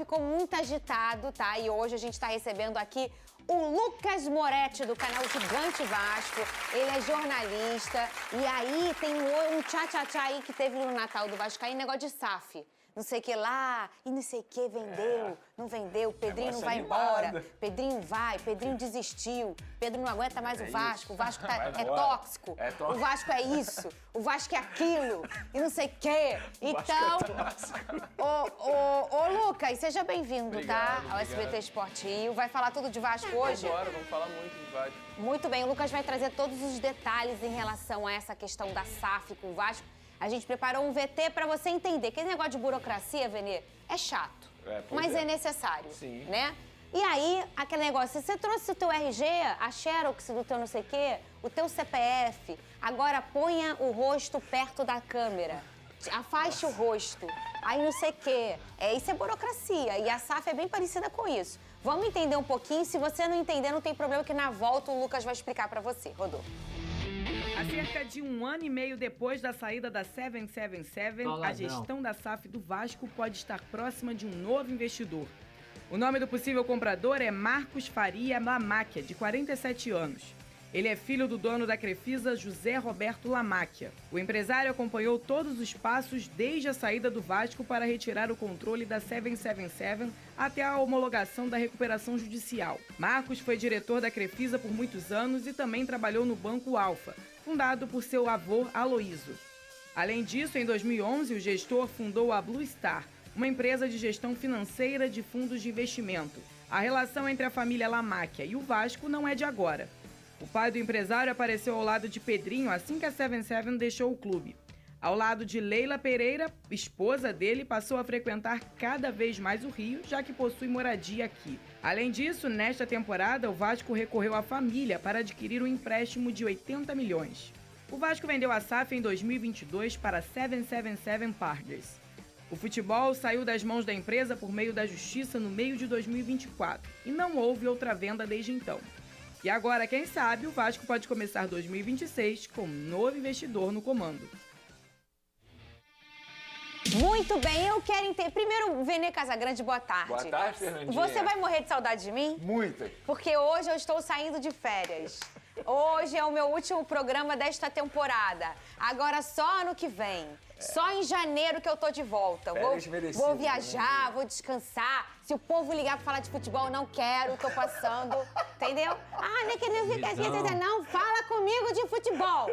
ficou muito agitado, tá? E hoje a gente tá recebendo aqui o Lucas Moretti, do canal Gigante Vasco. Ele é jornalista. E aí tem um tchá-tchá-tchá aí que teve no Natal do Vasco, aí negócio de SAF. Não sei o que lá, e não sei o que, vendeu, não vendeu, Pedrinho não vai embora, Pedrinho vai, Pedrinho desistiu, Pedro não aguenta mais o Vasco é tóxico, o Vasco é isso, o Vasco é aquilo, e não sei o quê. Então, ô Lucas, seja bem-vindo, tá? Ao SBT Esporte Rio. Vai falar tudo de Vasco hoje? Vamos falar muito de Vasco. Muito bem, o Lucas vai trazer todos os detalhes em relação a essa questão da SAF com o Vasco. A gente preparou um VT para você entender que esse negócio de burocracia, Venê, é chato, mas é necessário, né? E aí, aquele negócio, você trouxe o teu RG, a Xerox do teu não sei o quê, o teu CPF, agora ponha o rosto perto da câmera, afaste o rosto, aí não sei o quê. Isso é burocracia e a SAF é bem parecida com isso. Vamos entender um pouquinho, se você não entender, não tem problema que na volta o Lucas vai explicar para você. Rodolfo. Há cerca de 1 ano e meio depois da saída da 777, a gestão da SAF do Vasco pode estar próxima de um novo investidor. O nome do possível comprador é Marcos Faria Lamáquia, de 47 anos. Ele é filho do dono da Crefisa, José Roberto Lamáquia. O empresário acompanhou todos os passos desde a saída do Vasco para retirar o controle da 777 até a homologação da recuperação judicial. Marcos foi diretor da Crefisa por muitos anos e também trabalhou no Banco Alfa, fundado por seu avô Aloísio. Além disso, em 2011, o gestor fundou a Blue Star, uma empresa de gestão financeira de fundos de investimento. A relação entre a família Lamáquia e o Vasco não é de agora. O pai do empresário apareceu ao lado de Pedrinho assim que a 77 deixou o clube. Ao lado de Leila Pereira, esposa dele, passou a frequentar cada vez mais o Rio, já que possui moradia aqui. Além disso, nesta temporada, o Vasco recorreu à família para adquirir um empréstimo de 80 milhões. O Vasco vendeu a SAF em 2022 para a 777 Partners. O futebol saiu das mãos da empresa por meio da justiça no meio de 2024 e não houve outra venda desde então. E agora, quem sabe, o Vasco pode começar 2026 com um novo investidor no comando. Muito bem, eu quero entender. Primeiro, Venê Casagrande, boa tarde. Boa tarde, Fernandinha. Você vai morrer de saudade de mim? Muita. Porque hoje eu estou saindo de férias. Hoje é o meu último programa desta temporada. Agora só ano que vem. Só em janeiro que eu tô de volta. Vou viajar, vou descansar. Se o povo ligar pra falar de futebol, eu não quero, tô passando. Entendeu? Ah, nem querendo ficar aqui. Não fala comigo de futebol,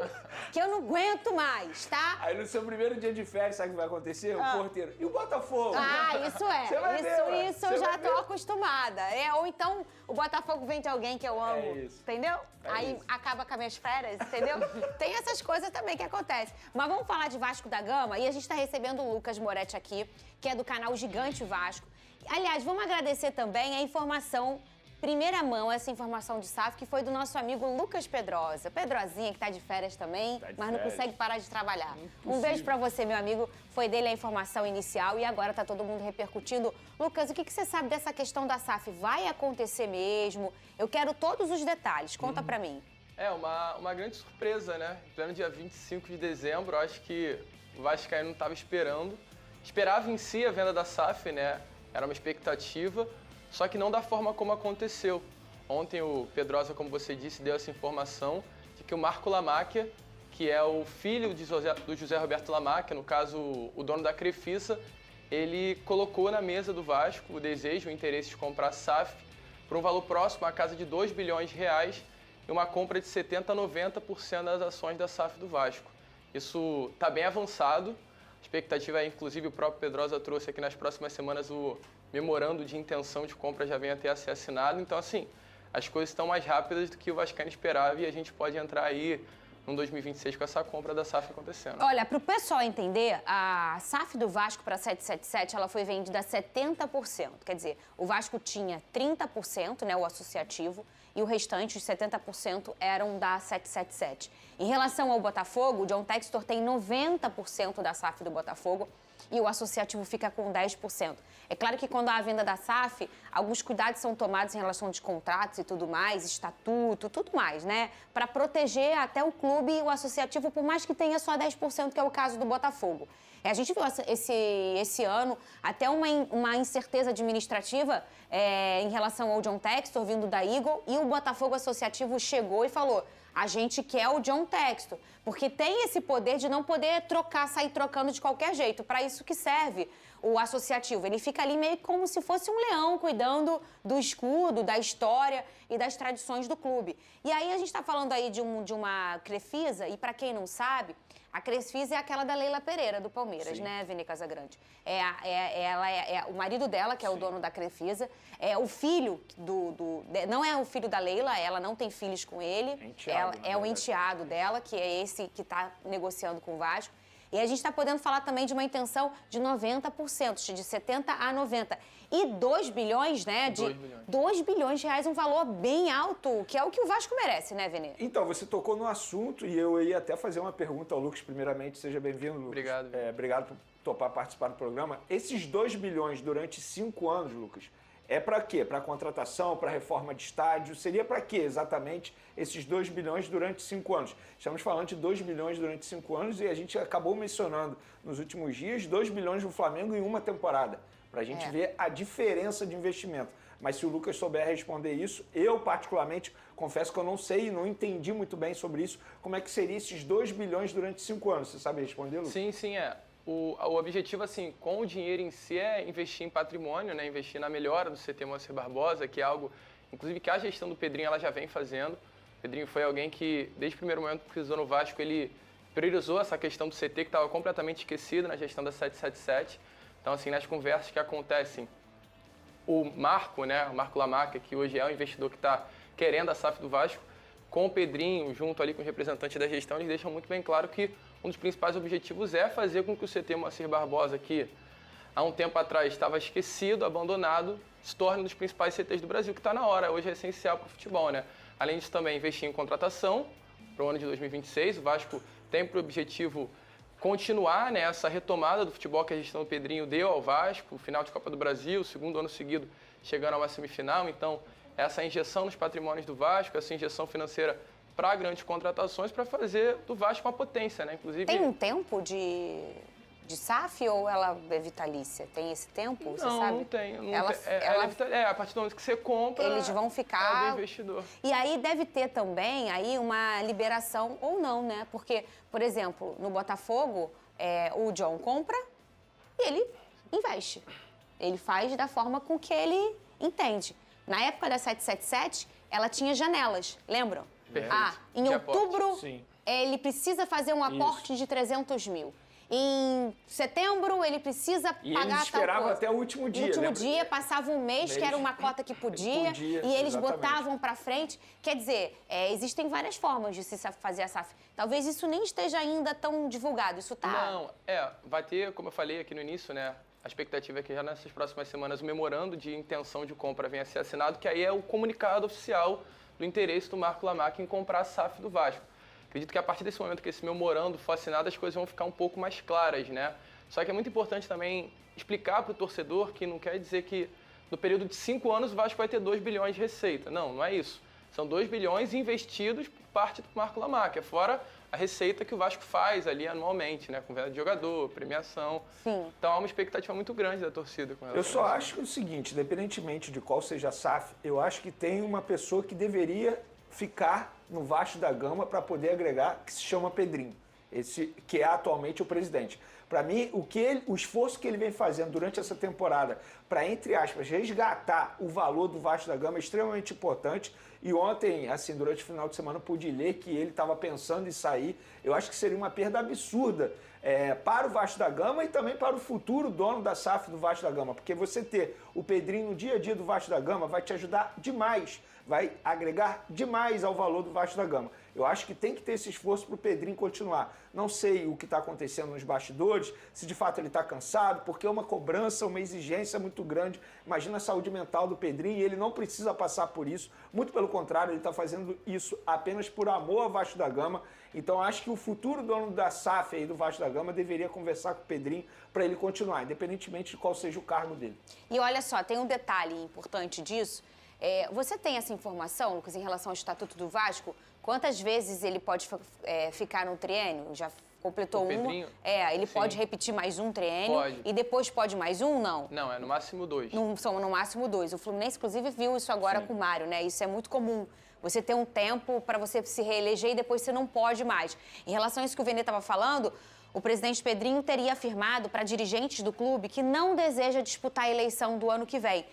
que eu não aguento mais, tá? Aí no seu primeiro dia de férias, sabe o que vai acontecer? O porteiro. E o Botafogo? Ah, isso é. Você vai ver, isso eu já tô acostumada. Ou então o Botafogo vem de alguém que eu amo. É isso. Entendeu? Aí acaba com as minhas férias, entendeu? Tem essas coisas também que acontecem. Mas vamos falar de Vasco da Gama e a gente tá recebendo o Lucas Moretti aqui, que é do canal Gigante Vasco. Aliás, vamos agradecer também a informação, primeira mão, essa informação de SAF, que foi do nosso amigo Lucas Pedrosa. Pedrozinha, que tá de férias também, mas não consegue parar de trabalhar. Um beijo pra você, meu amigo. Foi dele a informação inicial e agora tá todo mundo repercutindo. Lucas, o que você sabe dessa questão da SAF? Vai acontecer mesmo? Eu quero todos os detalhes. Conta pra mim. É uma grande surpresa, né? Em pleno dia 25 de dezembro, eu acho que o Vascaíno não estava esperando. Esperava em si a venda da SAF, né? Era uma expectativa, só que não da forma como aconteceu. Ontem o Pedrosa, como você disse, deu essa informação de que o Marco Lamáquia, que é o filho do José Roberto Lamáquia, no caso o dono da Crefisa, ele colocou na mesa do Vasco o desejo, o interesse de comprar a SAF por um valor próximo à casa de 2 bilhões de reais e uma compra de 70% a 90% das ações da SAF do Vasco. Isso está bem avançado. A expectativa é, inclusive, o próprio Pedrosa trouxe aqui nas próximas semanas o memorando de intenção de compra já vem até a ser assinado. Então, assim, as coisas estão mais rápidas do que o Vascaíno esperava e a gente pode entrar aí no 2026 com essa compra da SAF acontecendo. Olha, para o pessoal entender, a SAF do Vasco para a 777, ela foi vendida a 70%. Quer dizer, o Vasco tinha 30%, né, o associativo, e o restante, os 70%, eram da 777. Em relação ao Botafogo, o John Textor tem 90% da SAF do Botafogo e o associativo fica com 10%. É claro que quando há a venda da SAF, alguns cuidados são tomados em relação aos contratos e tudo mais, estatuto, tudo mais, né? Para proteger até o clube e o associativo, por mais que tenha só 10%, que é o caso do Botafogo. A gente viu esse ano até uma incerteza administrativa em relação ao John Textor vindo da Eagle, e o Botafogo Associativo chegou e falou: a gente quer o John Textor, porque tem esse poder de não poder sair trocando de qualquer jeito. Para isso que serve o associativo. Ele fica ali meio como se fosse um leão, cuidando do escudo, da história e das tradições do clube. E aí a gente está falando aí de uma Crefisa, e para quem não sabe, a Crefisa é aquela da Leila Pereira, do Palmeiras, sim, né, Vini Casagrande? O marido dela, que é, sim, o dono da Crefisa, é o filho não é o filho da Leila, ela não tem filhos com ele. É o enteado dela, que é esse que está negociando com o Vasco. E a gente está podendo falar também de uma intenção de 90%, de 70% a 90%. E 2 bilhões, né? 2 bilhões de reais, um valor bem alto, que é o que o Vasco merece, né, Vini? Então, você tocou no assunto e eu ia até fazer uma pergunta ao Lucas, primeiramente. Seja bem-vindo, Lucas. Obrigado. Obrigado por topar participar do programa. Esses 2 bilhões durante 5 anos, Lucas, é para quê? Para contratação, para reforma de estádio? Seria para quê exatamente esses 2 bilhões durante 5 anos? Estamos falando de 2 bilhões durante 5 anos e a gente acabou mencionando nos últimos dias 2 bilhões no Flamengo em uma temporada, para a gente ver a diferença de investimento. Mas se o Lucas souber responder isso, eu particularmente confesso que eu não sei e não entendi muito bem sobre isso, como é que seria esses 2 bilhões durante 5 anos. Você sabe responder, Lucas? Sim, é. O objetivo, assim, com o dinheiro em si é investir em patrimônio, né? Investir na melhora do CT Moacir Barbosa, que é algo, inclusive, que a gestão do Pedrinho ela já vem fazendo. O Pedrinho foi alguém que, desde o primeiro momento que pisou no Vasco, ele priorizou essa questão do CT, que estava completamente esquecida na gestão da 777. Então, assim, nas conversas que acontecem, o Marco, né? O Marco Lamaca, que hoje é o investidor que está querendo a SAF do Vasco, com o Pedrinho, junto ali com os representantes da gestão, eles deixam muito bem claro que um dos principais objetivos é fazer com que o CT Moacir Barbosa, que há um tempo atrás estava esquecido, abandonado, se torne um dos principais CTs do Brasil, que está na hora, hoje é essencial para o futebol, né? Além disso, também investir em contratação para o ano de 2026. O Vasco tem por objetivo continuar, né, essa retomada do futebol que a gestão do Pedrinho deu ao Vasco, final de Copa do Brasil, segundo ano seguido chegando a uma semifinal. Então, essa injeção nos patrimônios do Vasco, essa injeção financeira para grandes contratações, para fazer do Vasco uma potência, né? Inclusive, tem um tempo de SAF ou ela é vitalícia? Tem esse tempo, você sabe? Não tem. A partir do momento que você compra, eles vão ficar... É do investidor. E aí deve ter também aí uma liberação ou não, né? Porque, por exemplo, no Botafogo, o John compra e ele investe. Ele faz da forma com que ele entende. Na época da 777, ela tinha janelas, lembram? Em outubro, ele precisa fazer um aporte de 300 mil. Em setembro, ele precisa pagar... E eles esperavam até o último dia. No último dia, passava um mês, que era uma cota que podia e eles botavam para frente. Quer dizer, existem várias formas de se fazer a SAF. Talvez isso nem esteja ainda tão divulgado. Isso tá... Não, vai ter, como eu falei aqui no início, né? A expectativa é que já nessas próximas semanas o memorando de intenção de compra venha a ser assinado, que aí é o comunicado oficial do interesse do Marco Lamaca em comprar a SAF do Vasco. Acredito que a partir desse momento que esse memorando for assinado, as coisas vão ficar um pouco mais claras, né? Só que é muito importante também explicar para o torcedor que não quer dizer que no período de 5 anos o Vasco vai ter 2 bilhões de receita. Não é isso. São 2 bilhões investidos por parte do Marco Lamaca, fora a receita que o Vasco faz ali anualmente, né? Com venda de jogador, premiação. Sim. Então há uma expectativa muito grande da torcida com relação Eu só acho o seguinte, independentemente de qual seja a SAF, eu acho que tem uma pessoa que deveria ficar no Vasco da Gama para poder agregar, que se chama Pedrinho, esse que é atualmente o presidente. Para mim, o esforço que ele vem fazendo durante essa temporada para, entre aspas, resgatar o valor do Vasco da Gama é extremamente importante. E ontem, assim, durante o final de semana, eu pude ler que ele estava pensando em sair. Eu acho que seria uma perda absurda para o Vasco da Gama e também para o futuro dono da SAF do Vasco da Gama. Porque você ter o Pedrinho no dia a dia do Vasco da Gama vai te ajudar demais, vai agregar demais ao valor do Vasco da Gama. Eu acho que tem que ter esse esforço para o Pedrinho continuar. Não sei o que está acontecendo nos bastidores, se de fato ele está cansado, porque é uma cobrança, uma exigência muito grande. Imagina a saúde mental do Pedrinho e ele não precisa passar por isso. Muito pelo contrário, ele está fazendo isso apenas por amor ao Vasco da Gama. Então acho que o futuro dono da SAF aí do Vasco da Gama deveria conversar com o Pedrinho para ele continuar, independentemente de qual seja o cargo dele. E olha só, tem um detalhe importante disso. Você tem essa informação, Lucas, em relação ao Estatuto do Vasco? Quantas vezes ele pode ficar no triênio? Já completou o Pedrinho? Ele pode repetir mais um triênio? Pode. E depois pode mais um, não? Não, é no máximo 2. São no máximo 2. O Fluminense, inclusive, viu isso agora com o Mário, né? Isso é muito comum. Você ter um tempo para você se reeleger e depois você não pode mais. Em relação a isso que o Vene estava falando, o presidente Pedrinho teria afirmado para dirigentes do clube que não deseja disputar a eleição do ano que vem.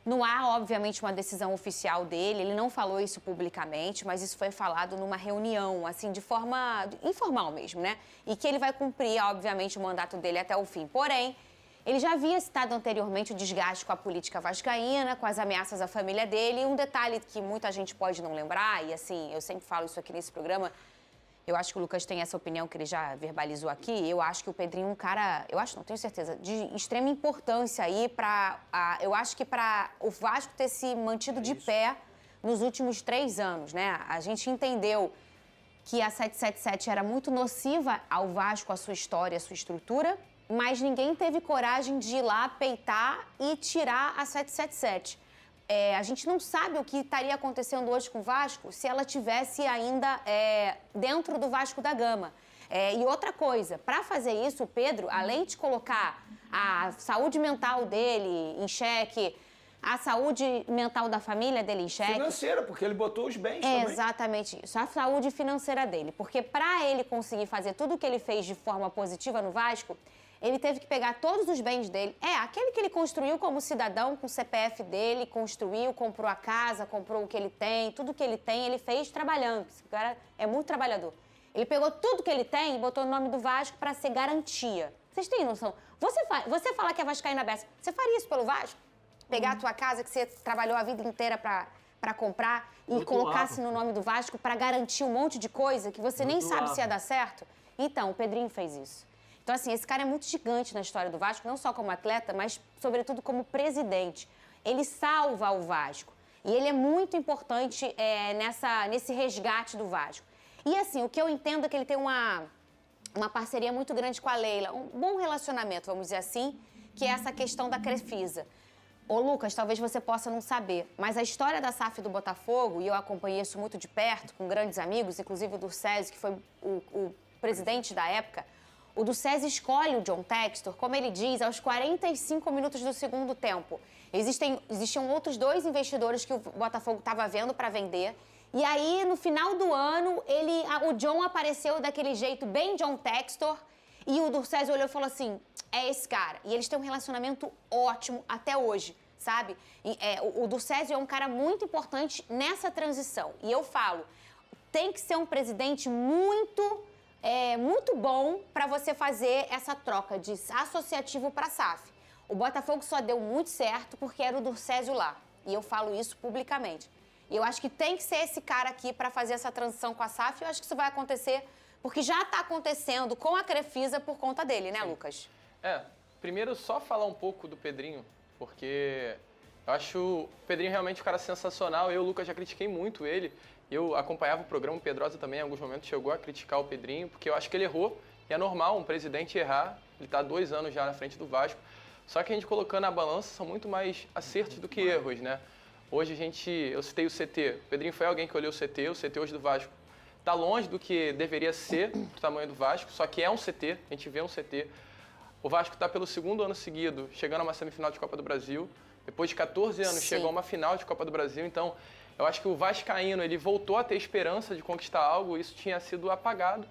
Não há, obviamente, uma decisão oficial dele, ele não falou isso publicamente, mas isso foi falado numa reunião, assim, de forma informal mesmo, né? E que ele vai cumprir, obviamente, o mandato dele até o fim. Porém, ele já havia citado anteriormente o desgaste com a política vascaína, com as ameaças à família dele. E um detalhe que muita gente pode não lembrar, e assim, eu sempre falo isso aqui nesse programa, eu acho que o Lucas tem essa opinião que ele já verbalizou aqui. Eu acho que o Pedrinho é um cara, eu acho, não tenho certeza, de extrema importância aí eu acho que para o Vasco ter se mantido de pé nos últimos 3 anos, né? A gente entendeu que a 777 era muito nociva ao Vasco, à sua história, à sua estrutura, mas ninguém teve coragem de ir lá peitar e tirar a 777. A gente não sabe o que estaria acontecendo hoje com o Vasco se ela tivesse ainda dentro do Vasco da Gama. E outra coisa, para fazer isso, o Pedro, além de colocar a saúde mental dele em xeque, a saúde mental da família dele em xeque... Financeira, porque ele botou os bens também. Exatamente isso, a saúde financeira dele. Porque para ele conseguir fazer tudo o que ele fez de forma positiva no Vasco, ele teve que pegar todos os bens dele. Aquele que ele construiu como cidadão, com o CPF dele, construiu, comprou a casa, comprou o que ele tem, tudo que ele tem, ele fez trabalhando. Esse cara é muito trabalhador. Ele pegou tudo que ele tem e botou o nome do Vasco para ser garantia. Vocês têm noção? Você fala que é vascaína beça, você faria isso pelo Vasco? Pegar a tua casa que você trabalhou a vida inteira para comprar e colocasse no nome do Vasco para garantir um monte de coisa que você nem sabe se ia dar certo? Então, o Pedrinho fez isso. Então, assim, esse cara é muito gigante na história do Vasco, não só como atleta, mas, sobretudo, como presidente. Ele salva o Vasco. E ele é muito importante nesse resgate do Vasco. E, assim, o que eu entendo é que ele tem uma parceria muito grande com a Leila. Um bom relacionamento, vamos dizer assim, que é essa questão da Crefisa. Ô, Lucas, talvez você possa não saber, mas a história da SAF do Botafogo, e eu acompanhei isso muito de perto, com grandes amigos, inclusive o Durcésio, que foi o presidente da época. O Durcésio escolhe o John Textor, como ele diz, aos 45 minutos do segundo tempo. Existiam outros 2 investidores que o Botafogo estava vendo para vender. E aí, no final do ano, o John apareceu daquele jeito bem John Textor. E o Durcésio olhou e falou assim, é esse cara. E eles têm um relacionamento ótimo até hoje, sabe? O Durcésio é um cara muito importante nessa transição. E eu falo, tem que ser um presidente muito bom para você fazer essa troca de associativo para SAF. O Botafogo só deu muito certo porque era o Durcésio lá. E eu falo isso publicamente. E eu acho que tem que ser esse cara aqui para fazer essa transição com a SAF. E eu acho que isso vai acontecer porque já está acontecendo com a Crefisa por conta dele, né, Lucas? Primeiro só falar um pouco do Pedrinho, porque eu acho o Pedrinho realmente um cara sensacional. Eu, Lucas, já critiquei muito ele. Eu acompanhava o programa, o Pedrosa também, em alguns momentos, chegou a criticar o Pedrinho, porque eu acho que ele errou. E é normal um presidente errar. Ele está há 2 anos já na frente do Vasco. Só que a gente colocando na balança, são muito mais acertos do que erros, né? Hoje eu citei o CT. O Pedrinho foi alguém que olhou o CT hoje do Vasco está longe do que deveria ser do tamanho do Vasco, só que é um CT, a gente vê um CT. O Vasco está pelo 2º ano seguido, chegando a uma semifinal de Copa do Brasil. Depois de 14 anos, chegou a uma final de Copa do Brasil. Então, eu acho que o vascaíno, ele voltou a ter esperança de conquistar algo, isso tinha sido apagado.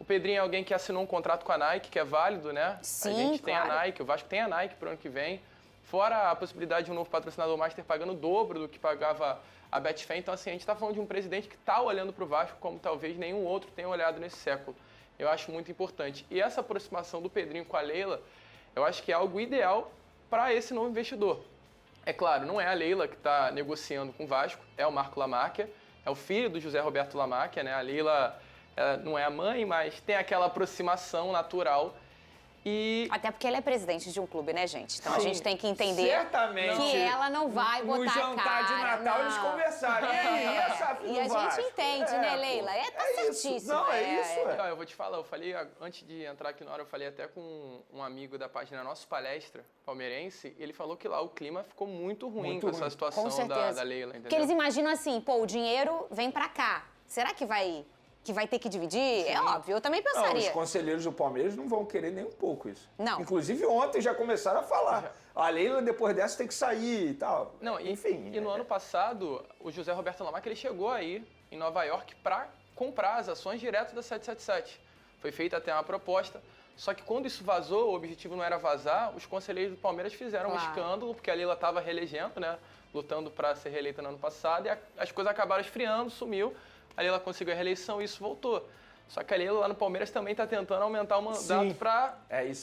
O Pedrinho é alguém que assinou um contrato com a Nike, que é válido, né? Sim, a gente tem claro. a Nike, o Vasco tem a Nike para o ano que vem. Fora a possibilidade de um novo patrocinador master pagando o dobro do que pagava a Betfair. Então, assim, a gente está falando de um presidente que está olhando para o Vasco como talvez nenhum outro tenha olhado nesse século. Eu acho muito importante. E essa aproximação do Pedrinho com a Leila, eu acho que é algo ideal para esse novo investidor. É claro, não é a Leila que está negociando com o Vasco, é o Marco Lamáquia, é o filho do José Roberto Lamáquia, né? A Leila não é a mãe, mas tem aquela aproximação natural. Até porque ela é presidente de um clube, né, gente? Então a gente tem que entender certamente que ela não vai botar a cara. No jantar de Natal eles conversaram. E a gente entende, né, Leila? Tá certíssimo. Não, é isso. Eu vou te falar, eu falei, antes de entrar aqui na hora, eu falei até com um amigo da página Nosso Palestra, palmeirense, ele falou que lá o clima ficou muito ruim com essa situação da Leila, entendeu? Porque eles imaginam assim, o dinheiro vem pra cá. Será que vai que vai ter que dividir? Sim. É óbvio, eu também pensaria. Não, os conselheiros do Palmeiras não vão querer nem um pouco isso. Não. Inclusive, ontem já começaram a falar. A Leila, depois dessa, tem que sair e tal. Não, enfim. E no ano passado, o José Roberto Lamarca, ele chegou aí em Nova York para comprar as ações direto da 777. Foi feita até uma proposta. Só que quando isso vazou, o objetivo não era vazar, os conselheiros do Palmeiras fizeram um escândalo, porque a Leila estava reelegendo, né? Lutando para ser reeleita no ano passado, e as coisas acabaram esfriando, sumiu. A Leila conseguiu a reeleição e isso voltou. Só que a Leila lá no Palmeiras também está tentando aumentar o mandato para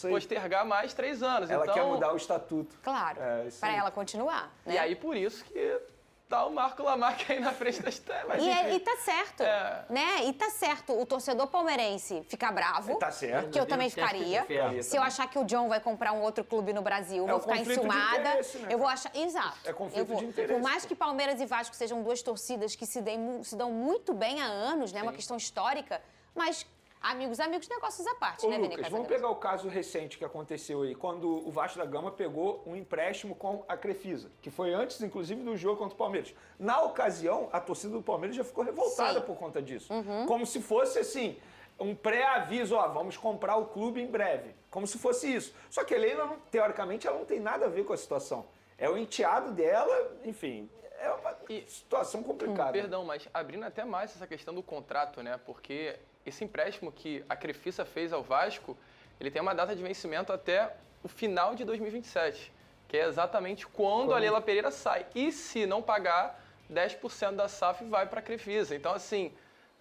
postergar mais 3 anos. Ela quer mudar o estatuto. Claro, para ela continuar. Né? E aí por isso que tá o Marco Lamarca aí na frente das telas. E tá certo, né? E tá certo o torcedor palmeirense ficar bravo. Tá certo. Que eu também ficaria. Se eu achar que o John vai comprar um outro clube no Brasil, eu vou ficar enciumada. Né, eu vou achar... Exato. É conflito de interesse. Por mais que Palmeiras e Vasco sejam 2 torcidas que se dão muito bem há anos, né? Uma questão histórica, mas... Amigos, negócios à parte, né, Vene Casagrande? Vamos pegar o caso recente que aconteceu aí, quando o Vasco da Gama pegou um empréstimo com a Crefisa, que foi antes, inclusive, do jogo contra o Palmeiras. Na ocasião, a torcida do Palmeiras já ficou revoltada por conta disso. Como se fosse, assim, um pré-aviso, vamos comprar o clube em breve. Como se fosse isso. Só que a Leila, teoricamente, ela não tem nada a ver com a situação. É o enteado dela, enfim... É uma situação complicada. Perdão, mas abrindo até mais essa questão do contrato, né? Porque esse empréstimo que a Crefisa fez ao Vasco, ele tem uma data de vencimento até o final de 2027, que é exatamente quando a Leila Pereira sai. E se não pagar, 10% da SAF vai para a Crefisa. Então, assim,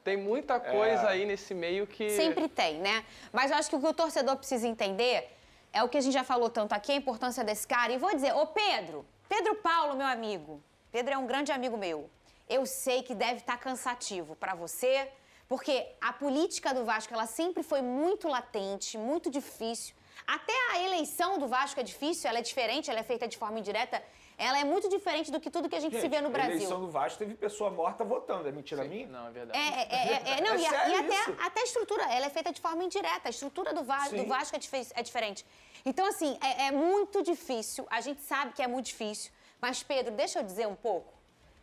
tem muita coisa aí nesse meio que... Sempre tem, né? Mas eu acho que o que o torcedor precisa entender é o que a gente já falou tanto aqui, a importância desse cara. E vou dizer, Pedro Paulo, meu amigo... Pedro é um grande amigo meu. Eu sei que deve estar cansativo para você, porque a política do Vasco, ela sempre foi muito latente, muito difícil. Até a eleição do Vasco é difícil, ela é diferente, ela é feita de forma indireta. Ela é muito diferente do que tudo que a gente se vê no Brasil. A eleição do Vasco teve pessoa morta votando. É mentira minha? Não, é verdade. Não, e até a estrutura, ela é feita de forma indireta. A estrutura do Vasco é diferente. Então, assim, é muito difícil. A gente sabe que é muito difícil. Mas, Pedro, deixa eu dizer um pouco.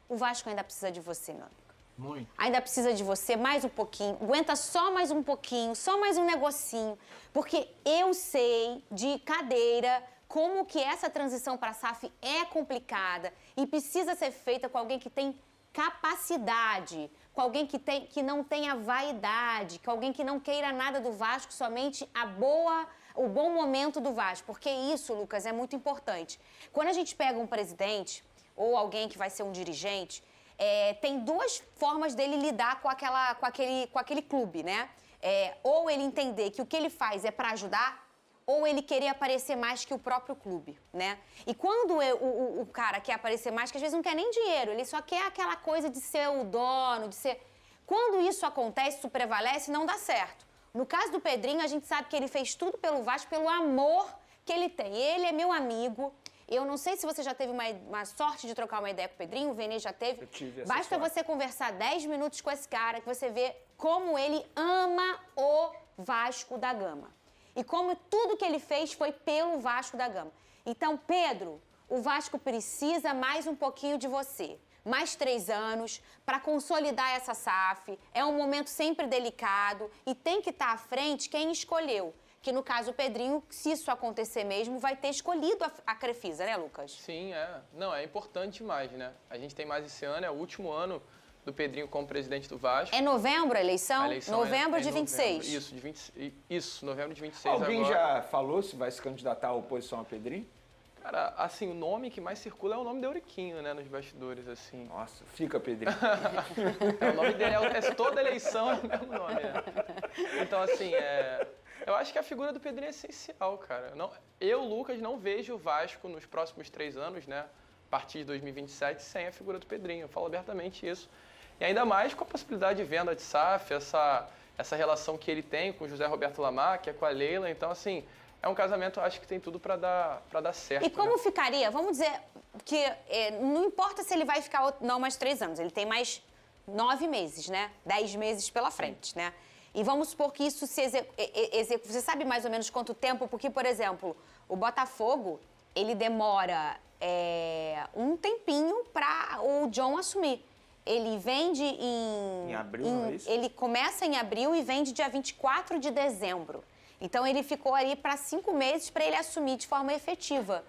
O Vasco ainda precisa de você, meu amigo. Muito. Ainda precisa de você mais um pouquinho. Aguenta só mais um pouquinho, só mais um negocinho. Porque eu sei de cadeira como que essa transição para a SAF é complicada e precisa ser feita com alguém que tem capacidade, com alguém que não tenha vaidade, com alguém que não queira nada do Vasco, somente o bom momento do Vasco, porque isso, Lucas, é muito importante. Quando a gente pega um presidente ou alguém que vai ser um dirigente, tem 2 formas dele lidar com aquele clube, né? Ou ele entender que o que ele faz é para ajudar, ou ele querer aparecer mais que o próprio clube, né? E quando o cara quer aparecer mais, que às vezes não quer nem dinheiro, ele só quer aquela coisa de ser o dono, de ser... Quando isso acontece, isso prevalece, não dá certo. No caso do Pedrinho, a gente sabe que ele fez tudo pelo Vasco, pelo amor que ele tem. Ele é meu amigo. Eu não sei se você já teve uma sorte de trocar uma ideia com o Pedrinho, o Vene já teve. Eu tive essa Basta sorte. você conversar 10 minutos com esse cara, que você vê como ele ama o Vasco da Gama. E como tudo que ele fez foi pelo Vasco da Gama. Então, Pedro, o Vasco precisa mais um pouquinho de você. Mais 3 anos para consolidar essa SAF. É um momento sempre delicado e tem que estar à frente quem escolheu. Que no caso o Pedrinho, se isso acontecer mesmo, vai ter escolhido a Crefisa, né, Lucas? Sim, Não, é importante demais, né? A gente tem mais esse ano, é o último ano do Pedrinho como presidente do Vasco. É novembro a eleição? Novembro de novembro. 26. Isso, novembro de 26 Alguém agora. já falou se vai se candidatar à oposição a Pedrinho? Cara, assim, o nome que mais circula é o nome do Euriquinho, né, nos bastidores, assim. Nossa, fica Pedrinho. O nome dele toda eleição é o mesmo nome, né? Então, assim, eu acho que a figura do Pedrinho é essencial, cara. Eu, Lucas, não vejo o Vasco nos próximos 3 anos, né, a partir de 2027, sem a figura do Pedrinho. Eu falo abertamente isso. E ainda mais com a possibilidade de venda de SAF, essa relação que ele tem com o José Roberto Lamarca, com a Leila. Então, assim... É um casamento, acho que tem tudo para dar certo. E como ficaria? Vamos dizer que não importa se ele vai ficar não mais 3 anos, ele tem mais 9 meses, né? 10 meses pela frente, né? E vamos supor que isso se executa. Você sabe mais ou menos quanto tempo? Porque, por exemplo, o Botafogo, ele demora um tempinho para o John assumir. ele vende em abril, não é isso? Ele começa em abril e vende dia 24 de dezembro. Então, ele ficou ali para 5 meses para ele assumir de forma efetiva.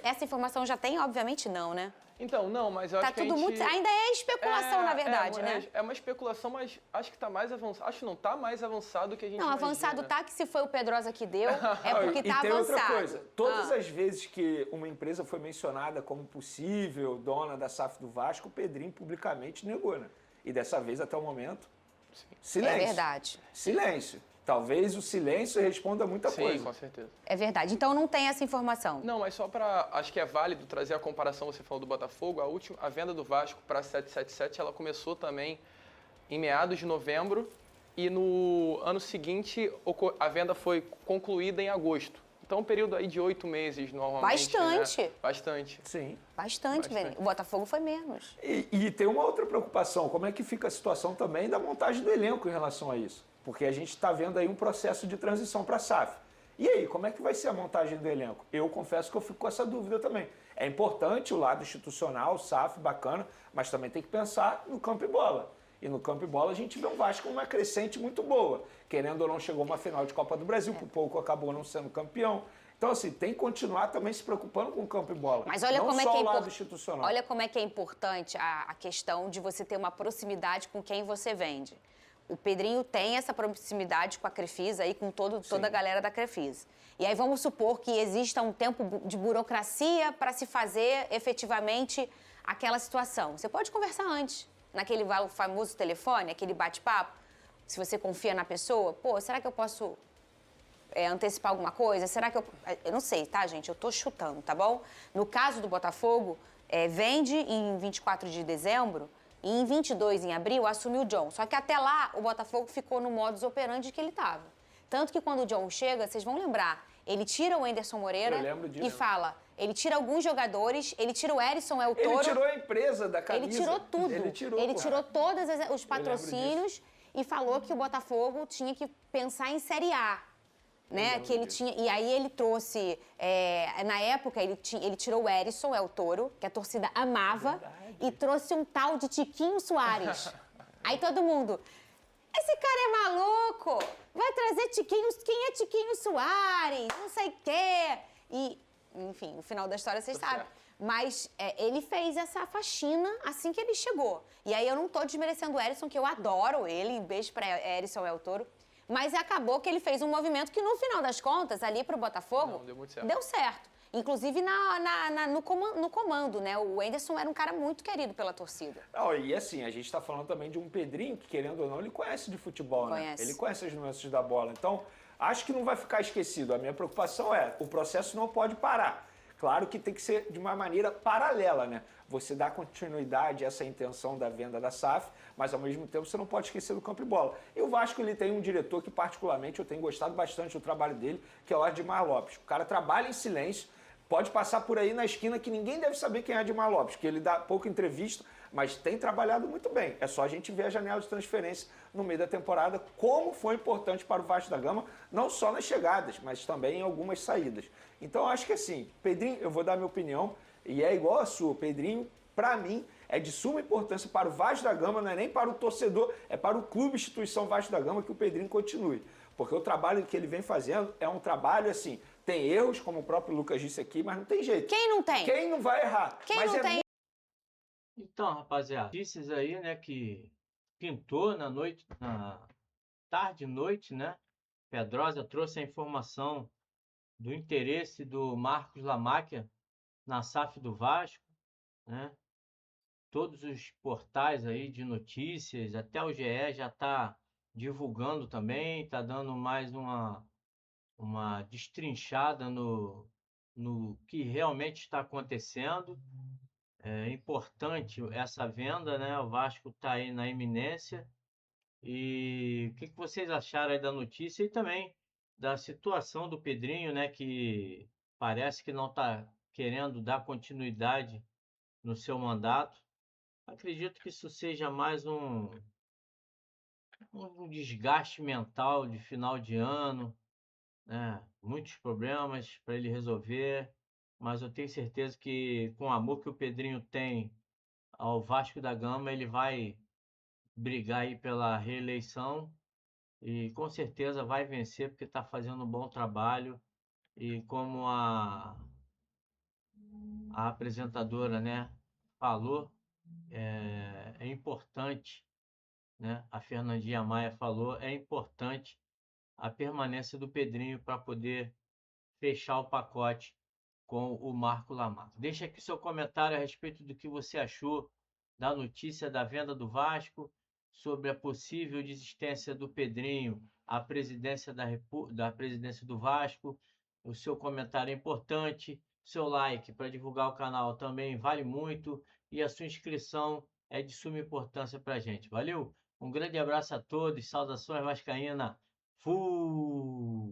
Essa informação já tem? Obviamente não, né? Então, não, mas eu acho que ainda é especulação, na verdade, né? É uma especulação, mas acho que está mais avançado. Acho que não está mais avançado do que a gente Não, imagina. avançado tá, que se foi o Pedrosa que deu, é porque tá avançado. E tem outra coisa, todas as vezes que uma empresa foi mencionada como possível dona da SAF do Vasco, o Pedrinho publicamente negou, né? E dessa vez, até o momento, silêncio. É verdade. Silêncio. Talvez o silêncio responda muita coisa. Sim, com certeza. É verdade. Então não tem essa informação. Não, mas só para... Acho que é válido trazer a comparação, você falou do Botafogo, a venda do Vasco para 777, ela começou também em meados de novembro e no ano seguinte a venda foi concluída em agosto. Então, um período aí de 8 meses, normalmente. Bastante. Né? Bastante. Sim. Bastante. O Botafogo foi menos. E tem uma outra preocupação, como é que fica a situação também da montagem do elenco em relação a isso? Porque a gente está vendo aí um processo de transição para a SAF. E aí, como é que vai ser a montagem do elenco? Eu confesso que eu fico com essa dúvida também. É importante o lado institucional, SAF, bacana, mas também tem que pensar no campo e bola. E no campo e bola a gente vê um Vasco uma crescente muito boa. Querendo ou não, chegou uma final de Copa do Brasil, por pouco acabou não sendo campeão. Então, assim, tem que continuar também se preocupando com o campo e bola. Mas olha não como só é que o lado institucional. Olha como é que é importante a questão de você ter uma proximidade com quem você vende. O Pedrinho tem essa proximidade com a Crefisa e com toda a galera da Crefisa. E aí vamos supor que exista um tempo de burocracia para se fazer efetivamente aquela situação. Você pode conversar antes, naquele famoso telefone, aquele bate-papo, se você confia na pessoa. Pô, será que eu posso antecipar alguma coisa? Será que eu... Eu não sei, tá, gente? Eu tô chutando, tá bom? No caso do Botafogo, vende em 24 de dezembro... E em 22, em abril, assumiu o John. Só que até lá, o Botafogo ficou no modus operandi que ele estava. Tanto que quando o John chega, vocês vão lembrar, ele tira o Anderson Moreira e fala... Ele tira alguns jogadores, ele tira o Erisson, El Toro... Ele tirou a empresa da camisa. Ele tirou tudo. Ele tirou todos os patrocínios e falou que o Botafogo tinha que pensar em Série A. Né? Que ele tinha, e aí ele trouxe, na época ele tirou o Erisson, El Toro, que a torcida amava, e trouxe um tal de Tiquinho Soares. Aí todo mundo, esse cara é maluco, vai trazer Tiquinho, quem é Tiquinho Soares, não sei o quê. E, enfim, no final da história vocês sabem. Mas ele fez essa faxina assim que ele chegou. E aí eu não tô desmerecendo o Erisson, que eu adoro ele, beijo pra Erisson, El Toro. Mas acabou que ele fez um movimento que, no final das contas, ali pro Botafogo, deu muito certo. Deu certo. Inclusive no comando, né? O Anderson era um cara muito querido pela torcida. Não, e assim, a gente está falando também de um Pedrinho que, querendo ou não, ele conhece de futebol, né? Ele conhece as nuances da bola. Então, acho que não vai ficar esquecido. A minha preocupação é, o processo não pode parar. Claro que tem que ser de uma maneira paralela, né? Você dá continuidade a essa intenção da venda da SAF, mas ao mesmo tempo você não pode esquecer do campo e bola. E o Vasco, ele tem um diretor que particularmente eu tenho gostado bastante do trabalho dele, que é o Admar Lopes. O cara trabalha em silêncio, pode passar por aí na esquina que ninguém deve saber quem é Admar Lopes, porque ele dá pouca entrevista, mas tem trabalhado muito bem. É só a gente ver a janela de transferência no meio da temporada, como foi importante para o Vasco da Gama, não só nas chegadas, mas também em algumas saídas. Então, acho que assim, Pedrinho, eu vou dar minha opinião, e é igual a sua. Pedrinho, para mim, é de suma importância para o Vasco da Gama, não é nem para o torcedor, é para o clube, instituição Vasco da Gama, que o Pedrinho continue. Porque o trabalho que ele vem fazendo é um trabalho, assim, tem erros, como o próprio Lucas disse aqui, mas não tem jeito. Quem não tem? Quem não vai errar? Quem mas não tem? Então, rapaziada, notícias aí, né, que pintou na tarde e noite, né? Pedrosa trouxe a informação do interesse do Marcos Lamáquia na SAF do Vasco, né? Todos os portais aí de notícias, até o GE já está divulgando também, está dando mais uma destrinchada no que realmente está acontecendo. É importante essa venda, né? O Vasco está aí na iminência. E o que vocês acharam aí da notícia e também da situação do Pedrinho, né? Que parece que não está querendo dar continuidade no seu mandato. Acredito que isso seja mais um desgaste mental de final de ano, né? Muitos problemas para ele resolver, mas eu tenho certeza que com o amor que o Pedrinho tem ao Vasco da Gama, ele vai brigar aí pela reeleição e com certeza vai vencer porque está fazendo um bom trabalho. E como a apresentadora, né, falou, é importante, né, a Fernandinha Maia falou, é importante a permanência do Pedrinho para poder fechar o pacote com o Marco Lamarco. Deixa aqui seu comentário a respeito do que você achou da notícia da venda do Vasco, sobre a possível desistência do Pedrinho à presidência da presidência do Vasco. O seu comentário é importante, seu like para divulgar o canal também vale muito e a sua inscrição é de suma importância para a gente. Valeu? Um grande abraço a todos, saudações vascaína. Fui!